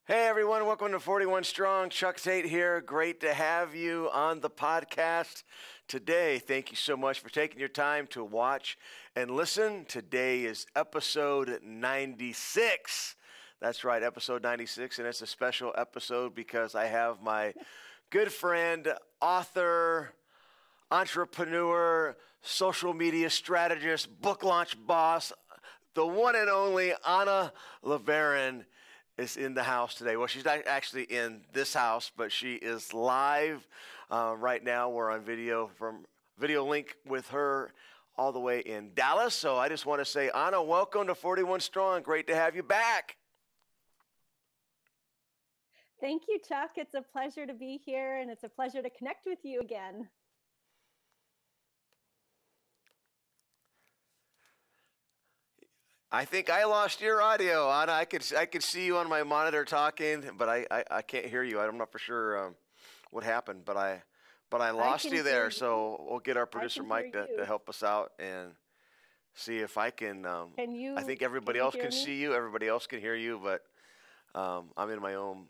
Hey everyone, welcome to 41 Strong. Chuck Tate here. Great to have you on the podcast today. Thank you so much for taking your time to watch and listen. Today is episode 96. That's right, episode 96, and it's a special episode because I have my good friend, author, entrepreneur, social media strategist, book launch boss, the one and only Anna LeBaron is in the house today. Well, she's not actually in this house, but she is live right now. We're on video link with her all the way in Dallas. So I just want to say, Anna, welcome to 41 Strong. Great to have you back. Thank you, Chuck. It's a pleasure to be here, and it's a pleasure to connect with you again. I think I lost your audio, Anna. I could see you on my monitor talking, but I can't hear you. I'm not for sure what happened, but I lost you there. So we'll get our producer Mike to help us out and see if I can. I think everybody else can see you. Everybody else can hear you, but I'm in my own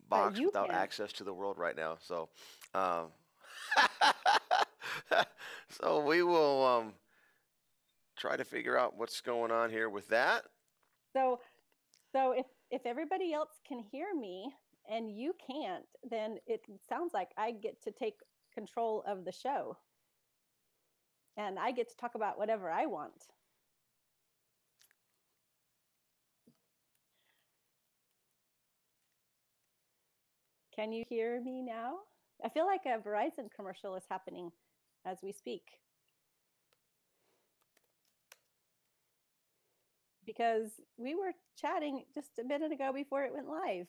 box without access to the world right now. So so we will. Try to figure out what's going on here with that. So if everybody else can hear me and you can't, then it sounds like I get to take control of the show. And I get to talk about whatever I want. Can you hear me now? I feel like a Verizon commercial is happening as we speak. Because we were chatting just a minute ago before it went live.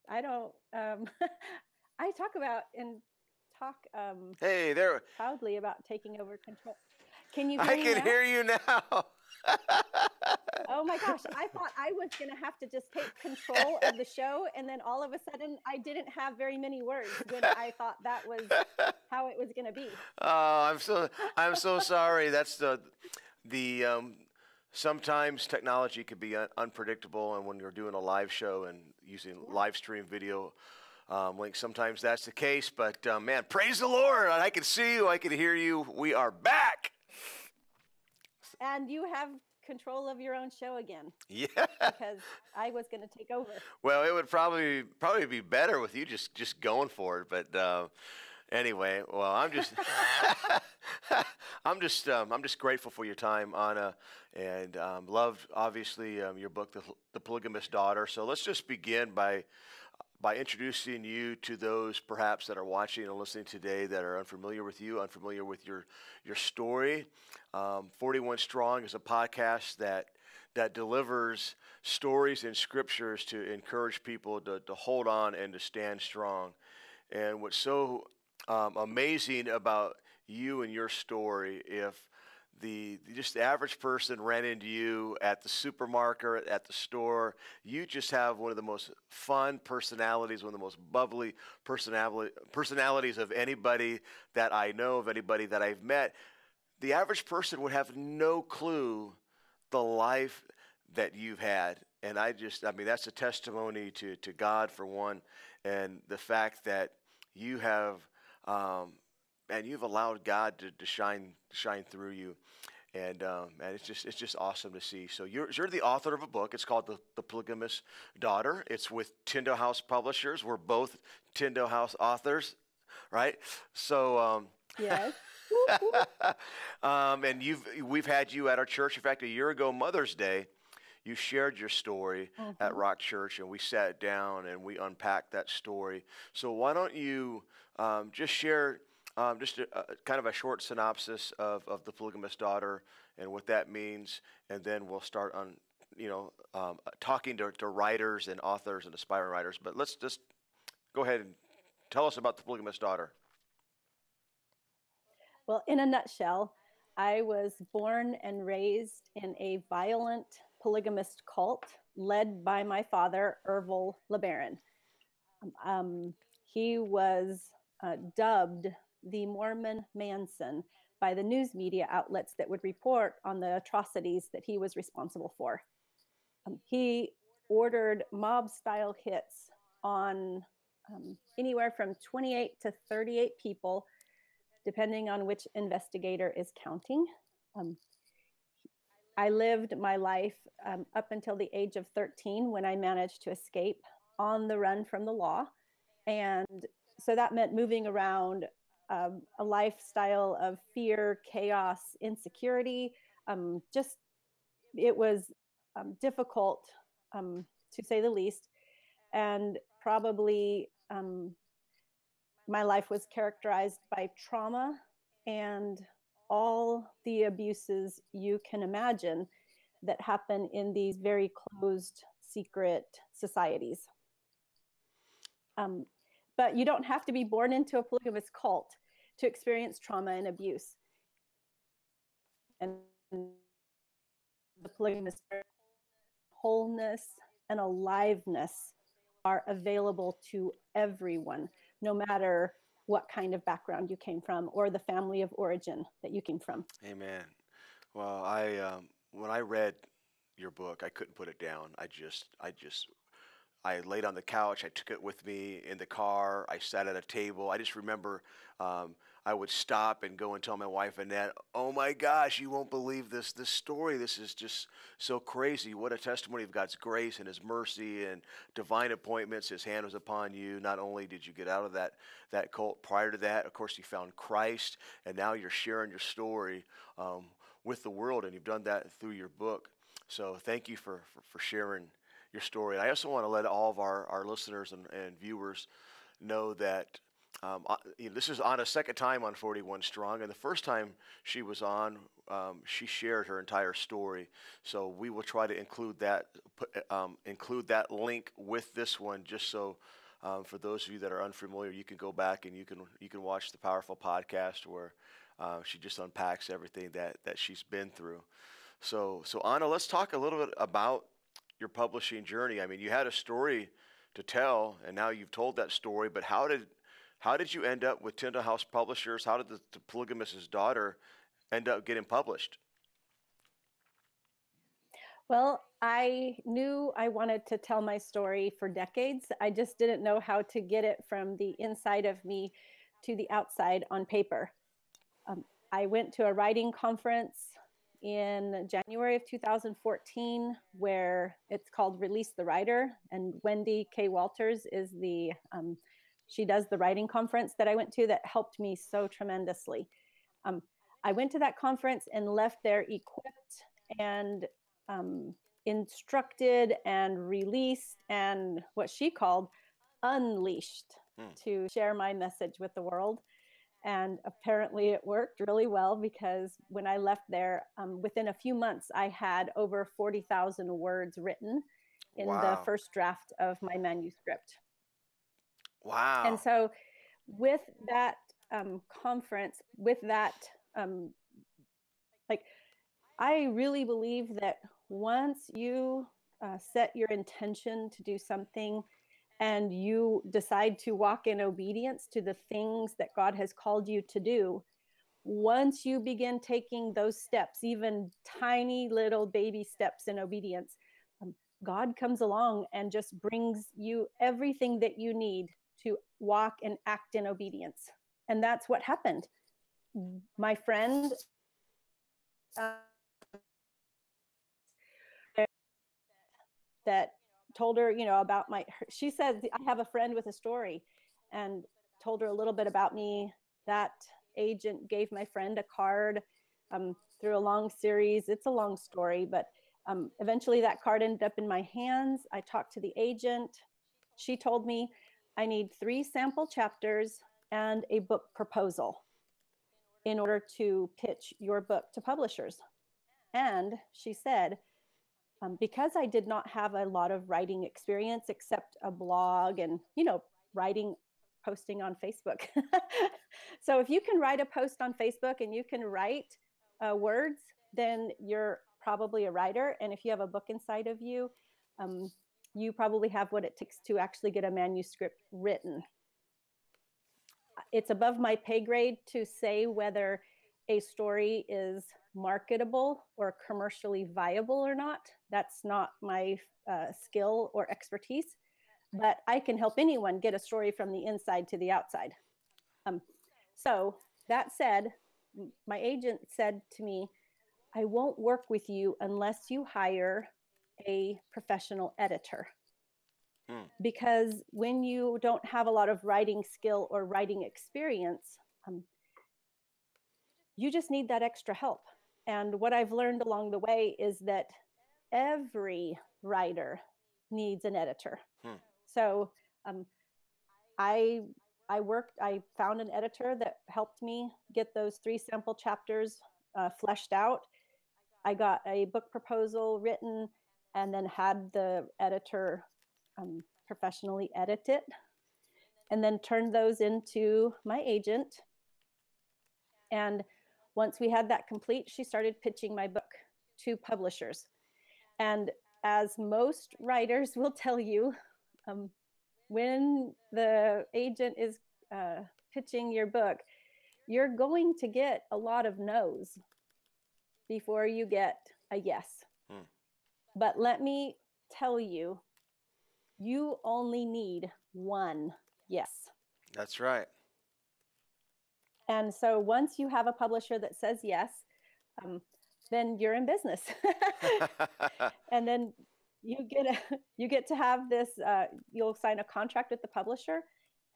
I don't, I talk about and talk hey, there. proudly about taking over control. Can you hear me I can hear you now. Oh my gosh, I thought I was going to have to just take control of the show, and then all of a sudden I didn't have very many words when I thought that was how it was going to be. Oh, I'm so sorry. That's the sometimes technology could be unpredictable, and when you're doing a live show and using live stream video links, sometimes that's the case. But man, praise the Lord! I can see you, I can hear you. We are back, and you have control of your own show again. Yeah. Because I was going to take over. Well, it would probably be better with you just going for it. But anyway, well, I'm just grateful for your time, Anna, and loved obviously your book, The Polygamous Daughter. So let's just begin by introducing you to those perhaps that are watching and listening today that are unfamiliar with you, unfamiliar with your story. 41 Strong is a podcast that delivers stories and scriptures to encourage people to hold on and to stand strong. And what's so amazing about you and your story, if the average person ran into you at the supermarket, at the store, you just have one of the most fun personalities, one of the most bubbly personalities of anybody that I know, of anybody that I've met. The average person would have no clue the life that you've had. And I mean, that's a testimony to God, for one, and the fact that you have, and you've allowed God to shine through you. And it's just awesome to see. So you're the author of a book. It's called The Polygamous Daughter. It's with Tyndale House Publishers. We're both Tyndale House authors, right? So yes. And we've had you at our church. In fact, a year ago, Mother's Day, you shared your story at Rock Church, and we sat down and we unpacked that story. So why don't you just share kind of a short synopsis of The Polygamous Daughter and what that means, and then we'll start on talking to writers and authors and aspiring writers. But let's just go ahead and tell us about The Polygamous Daughter. Well, in a nutshell, I was born and raised in a violent polygamist cult led by my father, Ervil LeBaron. He was dubbed the Mormon Manson by the news media outlets that would report on the atrocities that he was responsible for. He ordered mob-style hits on anywhere from 28 to 38 people, depending on which investigator is counting. I lived my life up until the age of 13 when I managed to escape on the run from the law. And so that meant moving around a lifestyle of fear, chaos, insecurity. It was difficult, to say the least. And probably my life was characterized by trauma and all the abuses you can imagine that happen in these very closed, secret societies. But you don't have to be born into a polygamous cult to experience trauma and abuse. And the polygamous wholeness and aliveness are available to everyone, no matter what kind of background you came from or the family of origin that you came from. Amen. Well, when I read your book, I couldn't put it down. I laid on the couch. I took it with me in the car. I sat at a table. I just remember I would stop and go and tell my wife Annette, "Oh my gosh, you won't believe this story. This is just so crazy. What a testimony of God's grace and His mercy and divine appointments. His hand was upon you. Not only did you get out of that cult prior to that, of course, you found Christ, and now you're sharing your story with the world, and you've done that through your book. So thank you for sharing your story. And I also want to let all of our listeners and viewers know that this is on a second time on 41 Strong, and the first time she was on, she shared her entire story. So we will try to include that link with this one, just so for those of you that are unfamiliar, you can go back and you can watch the powerful podcast where she just unpacks everything that she's been through. So Anna, let's talk a little bit about your publishing journey. I mean, you had a story to tell, and now you've told that story. But how did you end up with Tyndall House Publishers? How did the Polygamous Daughter end up getting published? Well, I knew I wanted to tell my story for decades. I just didn't know how to get it from the inside of me to the outside on paper. I went to a writing conference in January of 2014, where it's called Release the Writer, and Wendy K. Walters is she does the writing conference that I went to that helped me so tremendously. I went to that conference and left there equipped and instructed and released and what she called unleashed to share my message with the world. And apparently it worked really well, because when I left there, within a few months, I had over 40,000 words written in the first draft of my manuscript. Wow. And so with that conference, with that, I really believe that once you set your intention to do something and you decide to walk in obedience to the things that God has called you to do, once you begin taking those steps, even tiny little baby steps in obedience, God comes along and just brings you everything that you need to walk and act in obedience. And that's what happened. My friend that told her, about she said, I have a friend with a story, and told her a little bit about me. That agent gave my friend a card through a long series. It's a long story, but eventually that card ended up in my hands. I talked to the agent. She told me I need 3 sample chapters and a book proposal in order to pitch your book to publishers. And she said, because I did not have a lot of writing experience except a blog and, writing, posting on Facebook. So if you can write a post on Facebook and you can write words, then you're probably a writer. And if you have a book inside of you, you probably have what it takes to actually get a manuscript written. it's above my pay grade to say whether a story is marketable or commercially viable or not. That's not my skill or expertise, but I can help anyone get a story from the inside to the outside. So that said, my agent said to me, I won't work with you unless you hire a professional editor. Because when you don't have a lot of writing skill or writing experience, you just need that extra help. And what I've learned along the way is that every writer needs an editor. So I found an editor that helped me get those 3 sample chapters fleshed out. I got a book proposal written and then had the editor professionally edit it, and then turned those into my agent. And once we had that complete, she started pitching my book to publishers. And as most writers will tell you, when the agent is pitching your book, you're going to get a lot of no's before you get a yes. But let me tell you, you only need one yes. That's right. And so once you have a publisher that says yes, then you're in business. And then you get to have this, you'll sign a contract with the publisher,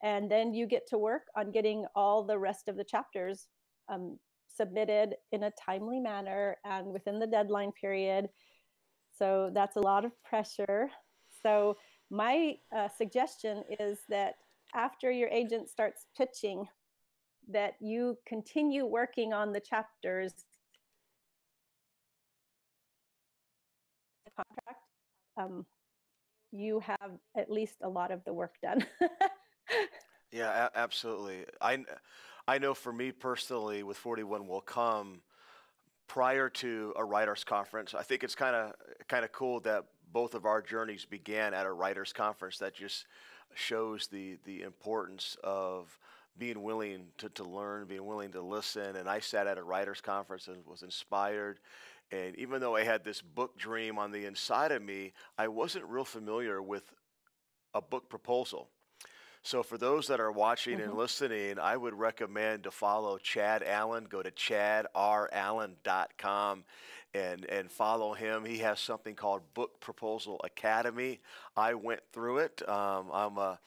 and then you get to work on getting all the rest of the chapters submitted in a timely manner and within the deadline period. So that's a lot of pressure. So my suggestion is that after your agent starts pitching, that you continue working on the chapters. Contract, you have at least a lot of the work done. Yeah, absolutely. I know for me personally, with 41 Will Come, prior to a writers conference, I think it's kind of cool that both of our journeys began at a writers conference. That just shows the importance of being willing to learn, being willing to listen. And I sat at a writers conference and was inspired. And even though I had this book dream on the inside of me, I wasn't real familiar with a book proposal. So for those that are watching and listening, I would recommend to follow Chad Allen. Go to chadrallen.com and follow him. He has something called Book Proposal Academy. I went through it. I'm an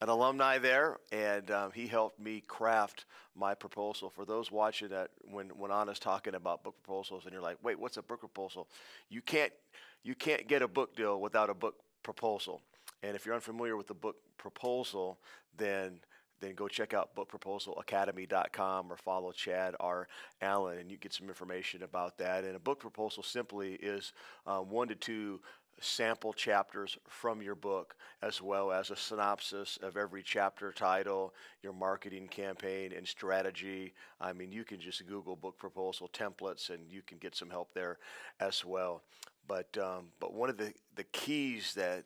alumni there, and he helped me craft my proposal. For those watching that, when Anna's talking about book proposals, and you're like, wait, what's a book proposal? You can't get a book deal without a book proposal. And if you're unfamiliar with the book proposal, then go check out bookproposalacademy.com or follow Chad R. Allen, and you get some information about that. And a book proposal simply is 1 to 2 sample chapters from your book, as well as a synopsis of every chapter title, your marketing campaign and strategy. I mean, you can just Google book proposal templates and you can get some help there as well. But one of the keys that...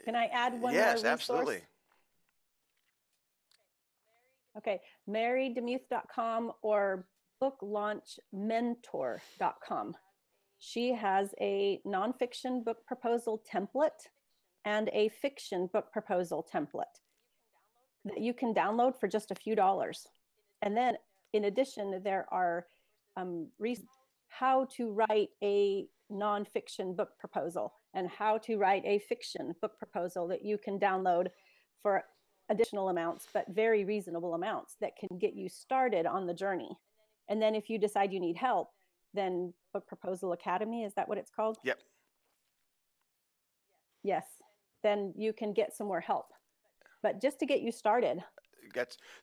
Can I add one more Yes, resource? absolutely. Okay, marydemuth.com or booklaunchmentor.com. She has a nonfiction book proposal template and a fiction book proposal template that you can download for just a few dollars. And then in addition, there are how to write a nonfiction book proposal and how to write a fiction book proposal that you can download for additional amounts, but very reasonable amounts that can get you started on the journey. And then if you decide you need help, then Book Proposal Academy, is that what it's called? Yep. Yes. Then you can get some more help. But just to get you started.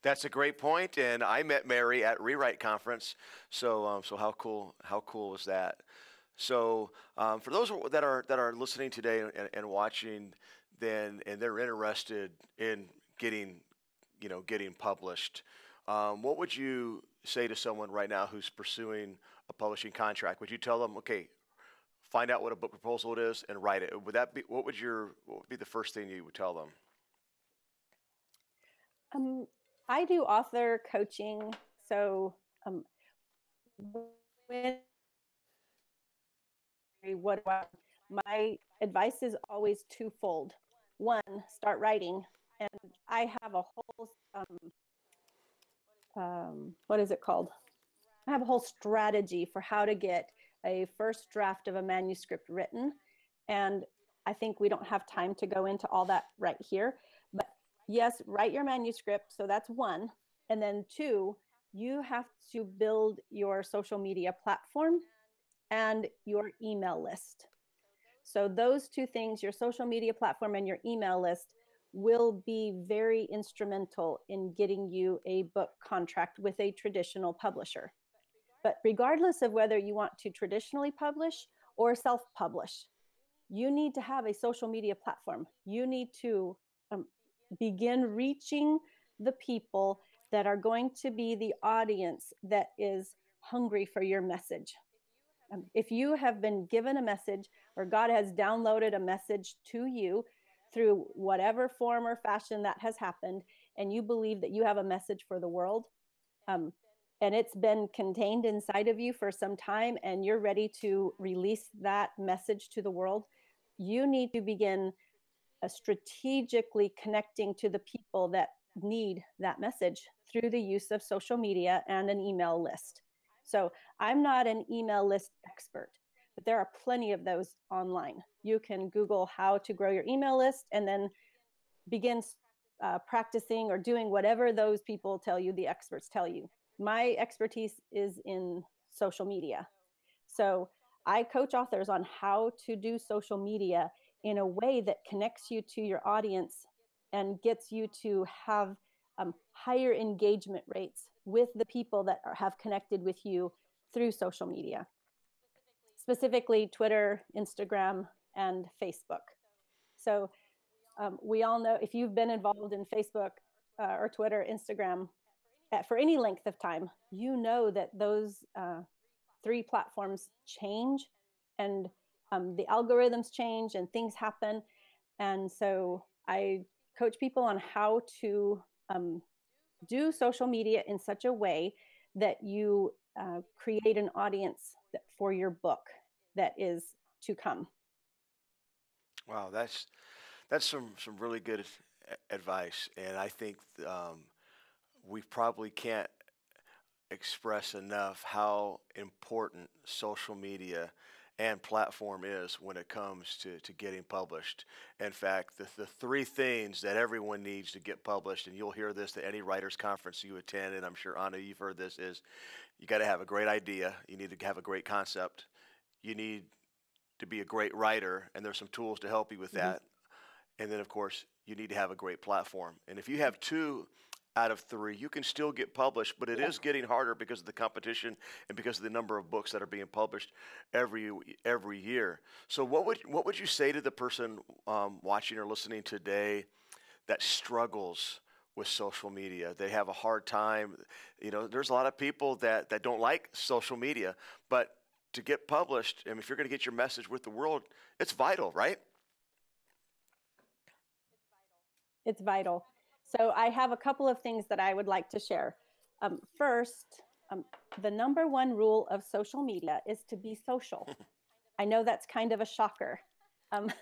That's a great point. And I met Mary at Rewrite Conference. So how cool was that? So for those that are listening today and watching, and they're interested in getting published, what would you say to someone right now who's pursuing a publishing contract? Would you tell them, okay, find out what a book proposal it is and write it? What would be the first thing you would tell them? I do author coaching. So when what do my advice is always twofold. One, start writing, and I have a whole what is it called? I have a whole strategy for how to get a first draft of a manuscript written, and I think we don't have time to go into all that right here. But yes, write your manuscript. So that's one, and then two, you have to build your social media platform and your email list. So those two things, your social media platform and your email list, will be very instrumental in getting you a book contract with a traditional publisher. But regardless of whether you want to traditionally publish or self-publish, you need to have a social media platform. You need to begin reaching the people that are going to be the audience that is hungry for your message. If you have been given a message, or God has downloaded a message to you through whatever form or fashion that has happened, and you believe that you have a message for the world, and it's been contained inside of you for some time, and you're ready to release that message to the world, you need to begin strategically connecting to the people that need that message through the use of social media and an email list. So I'm not an email list expert, but there are plenty of those online. You can Google how to grow your email list and then begin practicing or doing whatever those people tell you, the experts tell you. My expertise is in social media. So I coach authors on how to do social media in a way that connects you to your audience and gets you to have higher engagement rates with the people that have connected with you through social media, specifically Twitter, Instagram, and Facebook. So we all know, if you've been involved in Facebook or Twitter, Instagram for any length of time, you know that those three platforms change, and the algorithms change and things happen. And so I coach people on how to do social media in such a way that you create an audience for your book that is to come. Wow, that's some really good advice, and I think we probably can't express enough how important social media and platform is when it comes to getting published. In fact, the three things that everyone needs to get published, and you'll hear this at any writers conference you attend, and I'm sure Anna, you've heard this, is you got to have a great idea, you need to have a great concept, you need to be a great writer, and there's some tools to help you with that. And then, of course, you need to have a great platform. And if you have two out of three, you can still get published, but it is getting harder because of the competition and because of the number of books that are being published every year. So, what would you say to the person watching or listening today that struggles with social media? They have a hard time. You know, there's a lot of people that don't like social media, but to get published, and if you're going to get your message with the world, it's vital, right? It's vital. So I have a couple of things that I would like to share. First, the number one rule of social media is to be social. I know that's kind of a shocker. Um,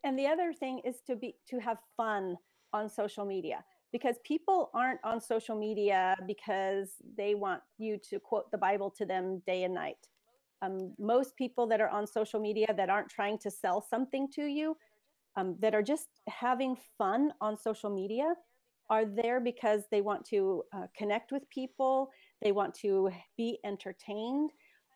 and the other thing is to have fun on social media, because people aren't on social media because they want you to quote the Bible to them day and night. Most people that are on social media that aren't trying to sell something to you, that are just having fun on social media, are there because they want to connect with people, they want to be entertained,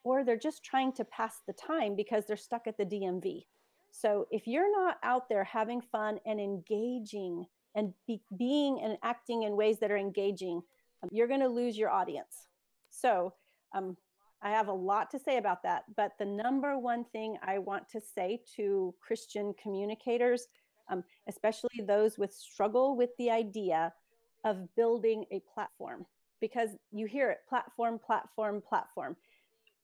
or they're just trying to pass the time because they're stuck at the DMV. So if you're not out there having fun and engaging and being and acting in ways that are engaging, you're going to lose your audience. So I have a lot to say about that, but the number one thing I want to say to Christian communicators, especially those with struggle with the idea of building a platform, because you hear it, platform, platform, platform.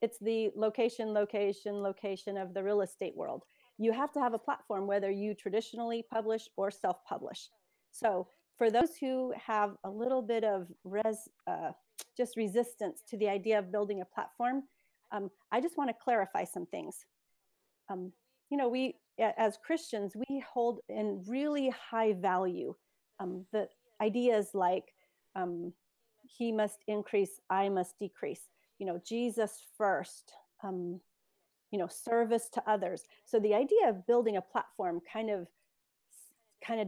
It's the location, location, location of the real estate world. You have to have a platform, whether you traditionally publish or self-publish. So For those who have a little bit of just resistance to the idea of building a platform, I just want to clarify some things. We, as Christians, we hold in really high value the ideas like he must increase, I must decrease, Jesus first, service to others. So the idea of building a platform kind of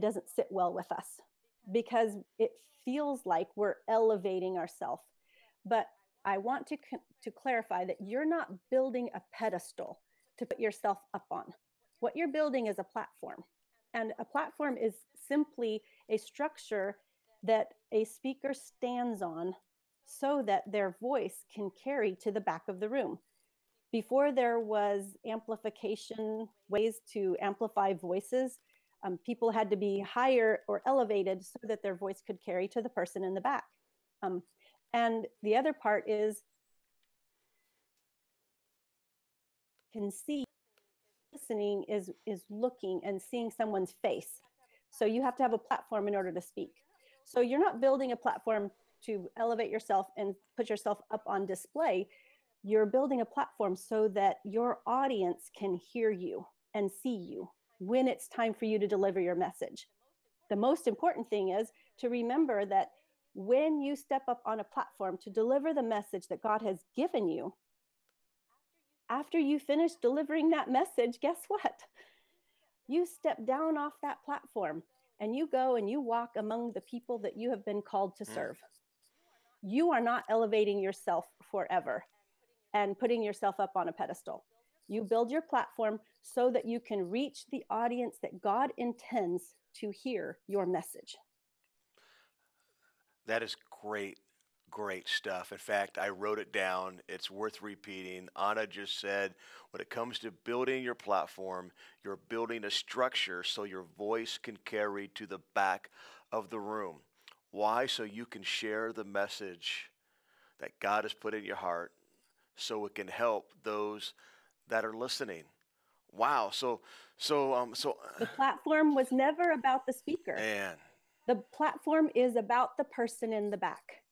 doesn't sit well with us because it feels like we're elevating ourselves. But I want to clarify that you're not building a pedestal to put yourself up on. What you're building is a platform. And a platform is simply a structure that a speaker stands on so that their voice can carry to the back of the room. Before there was amplification, ways to amplify voices, people had to be higher or elevated so that their voice could carry to the person in the back. And the other part is, can see, listening is looking and seeing someone's face. So you have to have a platform in order to speak. So you're not building a platform to elevate yourself and put yourself up on display. You're building a platform so that your audience can hear you and see you when it's time for you to deliver your message. The most important thing is to remember that when you step up on a platform to deliver the message that God has given you, after you finish delivering that message, guess what? You step down off that platform and you go and you walk among the people that you have been called to serve. You are not elevating yourself forever and putting yourself up on a pedestal. You build your platform so that you can reach the audience that God intends to hear your message. That is great, great stuff. In fact, I wrote it down. It's worth repeating. Anna just said, when it comes to building your platform, you're building a structure so your voice can carry to the back of the room. Why? So you can share the message that God has put in your heart so it can help those that are listening. Wow. So the platform was never about the speaker. Man, the platform is about the person in the back.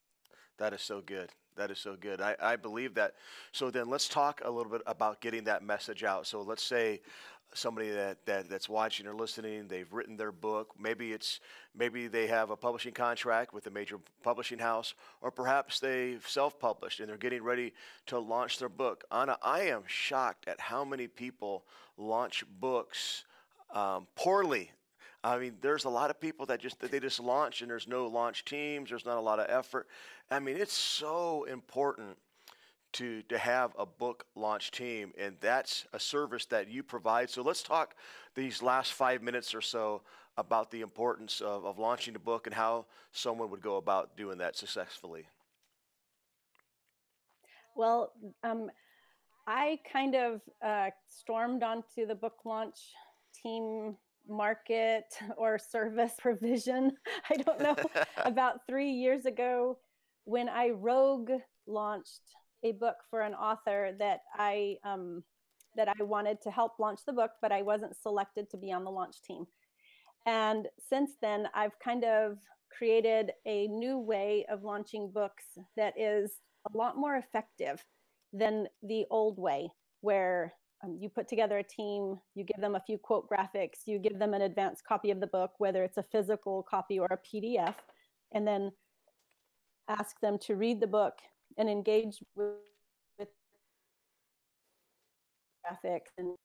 That is so good. That is so good. I believe that. So then let's talk a little bit about getting that message out. So let's say somebody that's watching or listening, they've written their book. Maybe they have a publishing contract with a major publishing house, or perhaps they've self-published and they're getting ready to launch their book. Anna, I am shocked at how many people launch books poorly. I mean, there's a lot of people that they just launch and there's no launch teams. There's not a lot of effort. I mean, it's so important to have a book launch team, and that's a service that you provide. So let's talk these last 5 minutes or so about the importance of launching a book and how someone would go about doing that successfully. Well, I kind of stormed onto the book launch team market or service provision. I don't know, about 3 years ago when I rogue launched a book for an author that I wanted to help launch the book, but I wasn't selected to be on the launch team. And since then, I've kind of created a new way of launching books that is a lot more effective than the old way, where you put together a team, you give them a few quote graphics, you give them an advanced copy of the book, whether it's a physical copy or a PDF, and then ask them to read the book and engage with graphics. And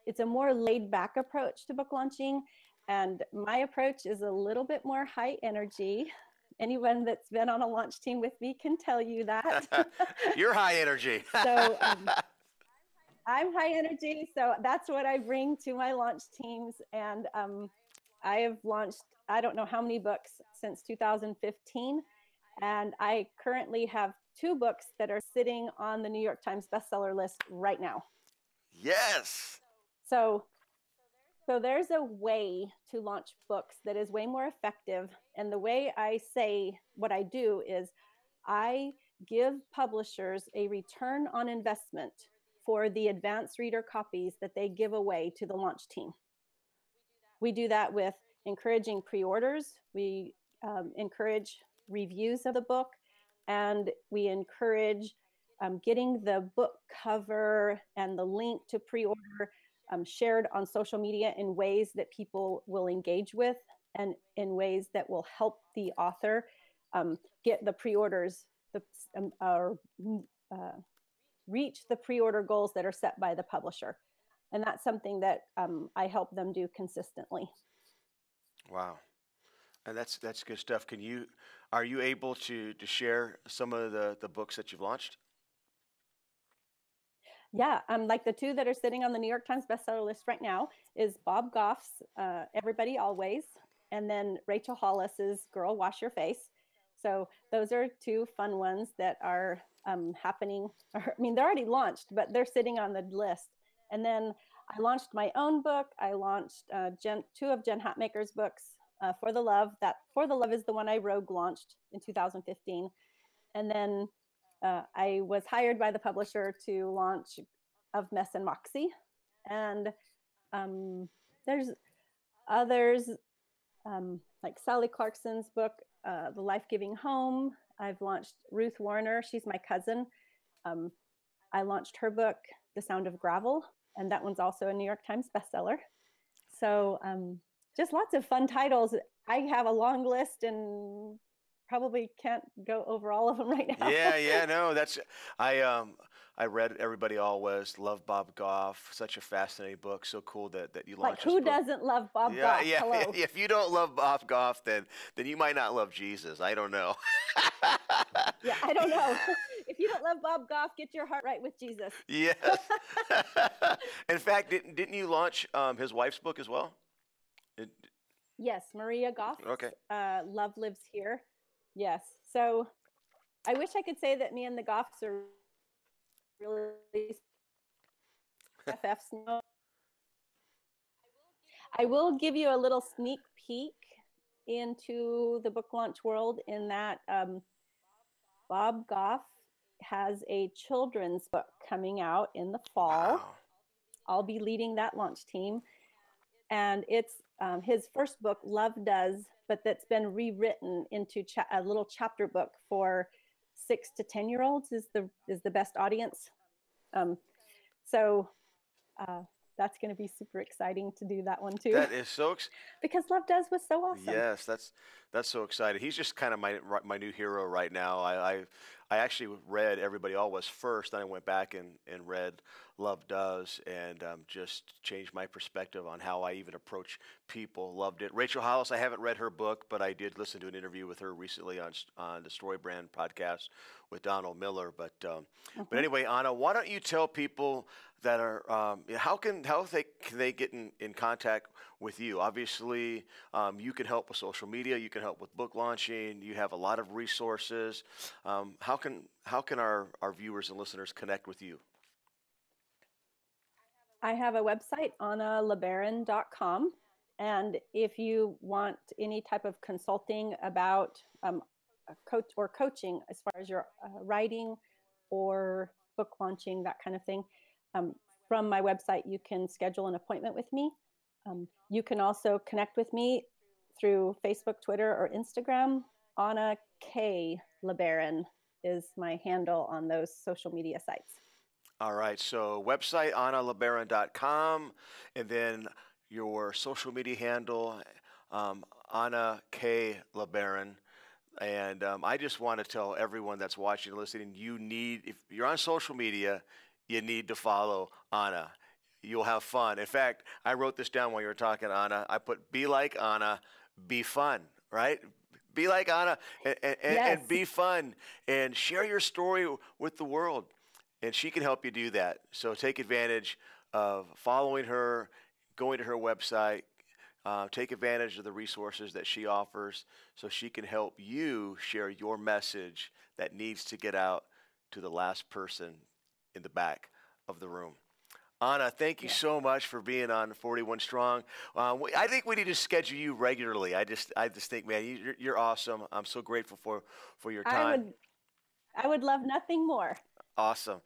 it's a more laid back approach to book launching. And my approach is a little bit more high energy. Anyone that's been on a launch team with me can tell you that. You're high energy. So I'm high energy. So that's what I bring to my launch teams. And I have launched, I don't know how many books since 2015. And I currently have 2 books that are sitting on the New York Times bestseller list right now. Yes. So there's a way to launch books that is way more effective. And the way I say what I do is I give publishers a return on investment for the advanced reader copies that they give away to the launch team. We do that with encouraging pre-orders. We encourage reviews of the book, and we encourage getting the book cover and the link to pre-order shared on social media in ways that people will engage with and in ways that will help the author get the pre-orders, reach the pre-order goals that are set by the publisher. And that's something that I help them do consistently. Wow. And that's good stuff. Are you able to share some of the books that you've launched? Yeah, like the two that are sitting on the New York Times bestseller list right now is Bob Goff's Everybody Always, and then Rachel Hollis's Girl Wash Your Face. So those are two fun ones that are happening. I mean, they're already launched, but they're sitting on the list. And then I launched my own book. I launched two of Jen Hatmaker's books, For the Love. That For the Love is the one I rogue launched in 2015. And then I was hired by the publisher to launch Of Mess and Moxie. And there's others like Sally Clarkson's book, The Life-Giving Home. I've launched Ruth Warner. She's my cousin. I launched her book, The Sound of Gravel, and that one's also a New York Times bestseller. So just lots of fun titles. I have a long list and probably can't go over all of them right now. Yeah, no, I read Everybody Always, love Bob Goff, such a fascinating book. So cool that you launched. Like who doesn't love Bob Goff? Yeah. Hello. If you don't love Bob Goff, then you might not love Jesus. I don't know. Yeah, I don't know. If you don't love Bob Goff, get your heart right with Jesus. Yes. In fact, didn't you launch his wife's book as well? Yes, Maria Goff. Okay. Love Lives Here. Yes. So I wish I could say that me and the Goffs are really FFs now. I will give you a little sneak peek into the book launch world in that Bob Goff has a children's book coming out in the fall. Wow. I'll be leading that launch team. And it's his first book, Love Does, but that's been rewritten into a little chapter book for 6 to 10-year-olds is the best audience. So that's going to be super exciting to do that one too. That is so because Love Does was so awesome. Yes, that's so exciting. He's just kind of my new hero right now. I actually read Everybody Always first, then I went back and read Love Does, and just changed my perspective on how I even approach people. Loved it. Rachel Hollis, I haven't read her book, but I did listen to an interview with her recently on the Story Brand podcast with Donald Miller. But anyway, Anna, why don't you tell people that are how can they get in contact with you? Obviously, you can help with social media. You can help with book launching. You have a lot of resources. How can our viewers and listeners connect with you? I have a website, annalebaron.com. And if you want any type of consulting about coaching as far as your writing or book launching, that kind of thing, from my website, you can schedule an appointment with me. You can also connect with me through Facebook, Twitter, or Instagram. Anna K. LeBaron is my handle on those social media sites. All right, so website, annalebaron.com, and then your social media handle, Anna K. LeBaron. And I just want to tell everyone that's watching and listening, if you're on social media, you need to follow Anna. You'll have fun. In fact, I wrote this down while you were talking, Anna. I put, be like Anna, be fun, right? Be like Anna Yes. and be fun and share your story with the world. And she can help you do that. So take advantage of following her, going to her website, take advantage of the resources that she offers so she can help you share your message that needs to get out to the last person in the back of the room. Anna, thank you so much for being on 41 Strong. I think we need to schedule you regularly. I just think, man, you're awesome. I'm so grateful for your time. I would love nothing more. Awesome.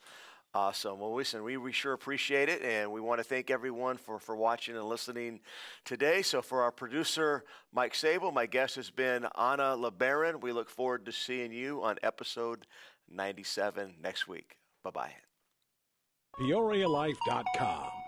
Awesome. Well, listen, we sure appreciate it, and we want to thank everyone for watching and listening today. So for our producer, Mike Sable, my guest has been Anna LeBaron. We look forward to seeing you on episode 97 next week. Bye-bye. PeoriaLife.com